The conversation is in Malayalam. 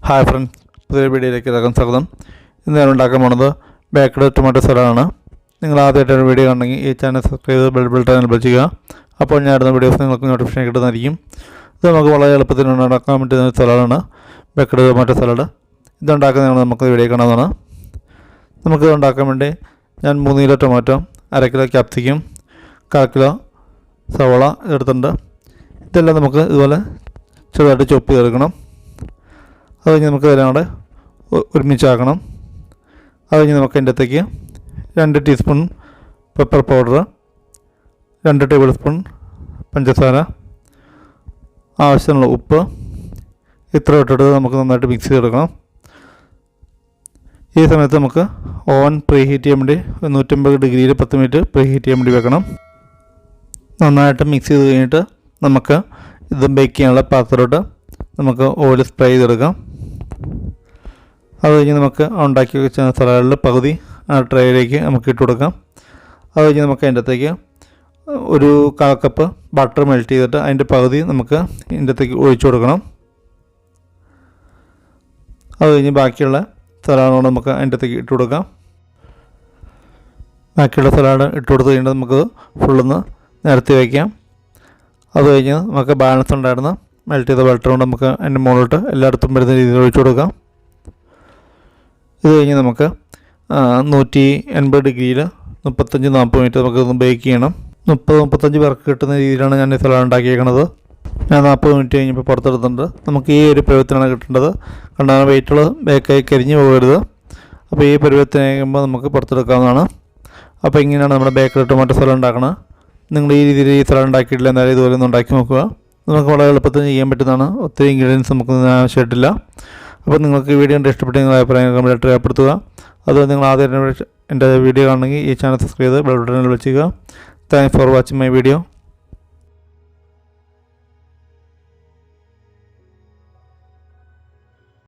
ഹായ് ഫ്രണ്ട്സ്, പുതിയ വീഡിയോയിലേക്ക് സ്വാഗതം. ഇന്ന് ഞാൻ ഉണ്ടാക്കാൻ പോകുന്നത് ബേക്ക്ഡ് ടൊമാറ്റോ സലാഡാണ്. നിങ്ങൾ ആദ്യമായിട്ടൊരു വീഡിയോ കാണണമെങ്കിൽ ഈ ചാനൽ സബ്സ്ക്രൈബ് ചെയ്ത് ബെൽ ബട്ടൺ എനേബിൾ ചെയ്യുക. അപ്പോൾ ഞാൻ ഇടുന്ന വീഡിയോസ് നിങ്ങൾക്ക് നോട്ടിഫിക്കേഷൻ കിട്ടുന്നതായിരിക്കും. ഇത് നമുക്ക് വളരെ എളുപ്പത്തിൽ ഉണ്ടാക്കാൻ പറ്റുന്ന സലാഡാണ് ബേക്ക്ഡ് ടൊമാറ്റോ സലാഡ്. ഇതുണ്ടാക്കുന്നതാണ് നമുക്ക് വീഡിയോ കാണാവുന്നതാണ്. നമുക്കിത് ഉണ്ടാക്കാൻ വേണ്ടി ഞാൻ 3 kilo tomato, 1/2 kilo capsicum, 1/4 kilo സവോള എടുത്തിട്ടുണ്ട്. ഇതെല്ലാം നമുക്ക് ഇതുപോലെ ചെറുതായിട്ട് ചോപ്പ് ചെയ്തെടുക്കണം. അത് കഴിഞ്ഞ് നമുക്ക് ഇതെല്ലാം കൂടെ ഒരുമിച്ചാക്കണം. അത് കഴിഞ്ഞ് നമുക്ക് അതിൻ്റെ അകത്തേക്ക് 2 teaspoon pepper powder, 2 table spoon പഞ്ചസാര, ആവശ്യമുള്ള ഉപ്പ്, ഇത്ര ഇട്ടിട്ട് നമുക്ക് നന്നായിട്ട് മിക്സ് ചെയ്തെടുക്കണം. ഈ സമയത്ത് നമുക്ക് ഓവൻ പ്രീ ഹീറ്റ് ചെയ്യാൻ വേണ്ടി 150 ഡിഗ്രിയിൽ 10 മിനിറ്റ് പ്രീ ഹീറ്റ് ചെയ്യാൻ വേണ്ടി വെക്കണം. നന്നായിട്ട് മിക്സ് ചെയ്ത് കഴിഞ്ഞിട്ട് നമുക്ക് ഇത് ബേക്ക് ചെയ്യാനുള്ള പാത്രത്തോട്ട് നമുക്ക് ഓയിൽ സ്പ്രേ ചെയ്തെടുക്കാം. അത് കഴിഞ്ഞ് നമുക്ക് ഉണ്ടാക്കി വെച്ച സലാഡിൽ പകുതി ആ ട്രേയിലേക്ക് നമുക്ക് ഇട്ട് കൊടുക്കാം. അത് കഴിഞ്ഞ് നമുക്ക് അതിൻ്റെ അകത്തേക്ക് ഒരു 1/4 കപ്പ് ബട്ടർ മെൽറ്റ് ചെയ്തിട്ട് അതിൻ്റെ പകുതി നമുക്ക് ഇതിൻ്റെ അകത്തേക്ക് ഒഴിച്ചു കൊടുക്കണം. അത് കഴിഞ്ഞ് ബാക്കിയുള്ള സലാഡോട് നമുക്ക് അതിൻ്റെ അകത്തേക്ക് ഇട്ട് കൊടുക്കാം. ബാക്കിയുള്ള സലാഡ് ഇട്ട് കൊടുത്ത് കഴിഞ്ഞിട്ട് നമുക്ക് ഫുള്ളൊന്ന് നിരത്തി വയ്ക്കാം. അത് കഴിഞ്ഞ് നമുക്ക് ബാലൻസ് ഉണ്ടായിരുന്ന മെൽറ്റ് ചെയ്ത ബട്ടർ കൊണ്ട് നമുക്ക് അതിൻ്റെ മുകളിലോട്ട് എല്ലായിടത്തും വരുന്ന രീതിയിൽ ഒഴിച്ചു കൊടുക്കാം. ഇത് കഴിഞ്ഞ് നമുക്ക് 180 ഡിഗ്രിയിൽ 35-40 മിനിറ്റ് നമുക്കൊന്ന് ബേക്ക് ചെയ്യണം. 30-35 പേർക്ക് കിട്ടുന്ന രീതിയിലാണ് ഞാൻ ഈ സലാഡ് ഉണ്ടാക്കിയേക്കണത്. ഞാൻ 40 മിനിറ്റ് കഴിഞ്ഞപ്പോൾ പുറത്തെടുത്തിട്ടുണ്ട്. നമുക്ക് ഈ ഒരു പരുവത്തിനാണ് കിട്ടേണ്ടത്. കണ്ടാൽ വെയിറ്റുകൾ ബേക്കായി കരിഞ്ഞു പോകരുത്. അപ്പോൾ ഈ പരുവത്തിനാകുമ്പോൾ നമുക്ക് പുറത്തെടുക്കാവുന്നതാണ്. അപ്പോൾ ഇങ്ങനെയാണ് നമ്മുടെ ബേക്കറി ടൊമാറ്റോ സലാഡ് ഉണ്ടാക്കുന്നത്. നിങ്ങൾ ഈ രീതിയിൽ ഈ സലാഡ് ഉണ്ടാക്കിയിട്ടില്ല, എന്നാലും ഇതുപോലെ ഒന്ന് ഉണ്ടാക്കി നോക്കുക. നമുക്ക് വളരെ എളുപ്പത്തിൽ ചെയ്യാൻ പറ്റുന്നതാണ്. ഒത്തിരി ഇൻഗ്രീഡിയൻസ് നമുക്കൊന്നും ആവശ്യമായിട്ടില്ല. അപ്പോൾ നിങ്ങൾക്ക് ഈ വീഡിയോ ഇഷ്ടപ്പെട്ട നിങ്ങളുടെ അഭിപ്രായങ്ങൾ കമൻറ്റായിട്ട് രേഖപ്പെടുത്തുക. അതുപോലെ നിങ്ങൾ ആദ്യം എൻ്റെ വീഡിയോ കാണണമെങ്കിൽ ഈ ചാനൽ സബ്സ്ക്രൈബ് ചെയ്ത് ബെൽ ബട്ടൺ വിളിക്കുക. Thanks for watching my video.